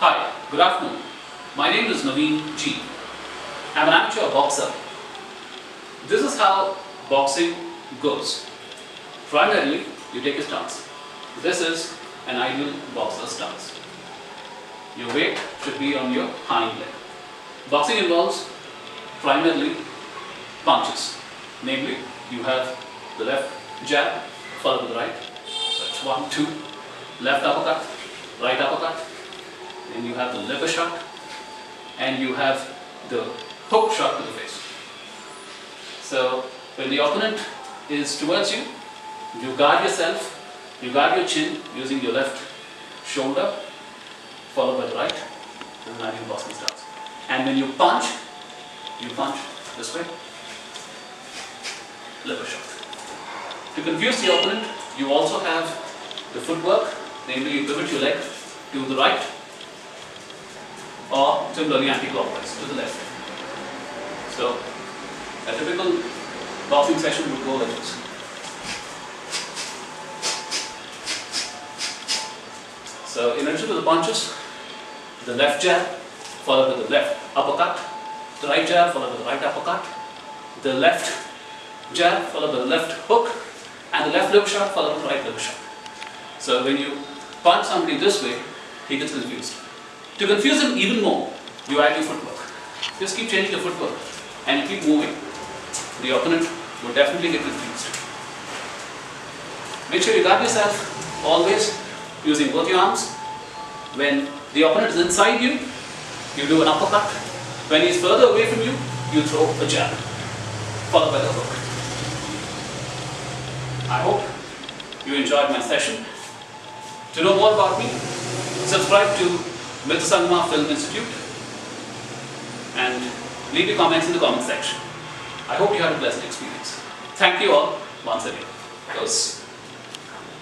Hi, good afternoon. My name is Naveen G. I'm an amateur boxer. This is how boxing goes. Primarily, you take a stance. This is an ideal boxer stance. Your weight should be on your hind leg. Boxing involves primarily punches. Namely, you have the left jab followed by the right. So it's 1, 2, left uppercut, right uppercut. Then you have the liver shot, and you have the hook shot to the face. So when the opponent is towards you, you guard yourself, you guard your chin using your left shoulder, followed by the right. This is an ideal boxing stance. And when you punch this way, liver shot. To confuse the opponent, you also have the footwork, namely you pivot your leg to the right, or similarly anti-clockwise to the left. So a typical boxing session would go like this. So in addition to the punches, the left jab followed by the left uppercut, the right jab followed by the right uppercut, the left jab followed by the left hook, and the left liver shot followed by the right liver shot. So when you punch somebody this way, he gets confused. To confuse him even more, you add your footwork. Just keep changing the footwork and keep moving. The opponent will definitely get confused. Make sure you guard yourself always using both your arms. When the opponent is inside you, you do an uppercut. When he is further away from you, you throw a jab, followed by the hook. I hope you enjoyed my session. To know more about me, subscribe to Mithrasangama Film Institute and leave your comments in the comment section. I hope you had a pleasant experience. Thank you all once again.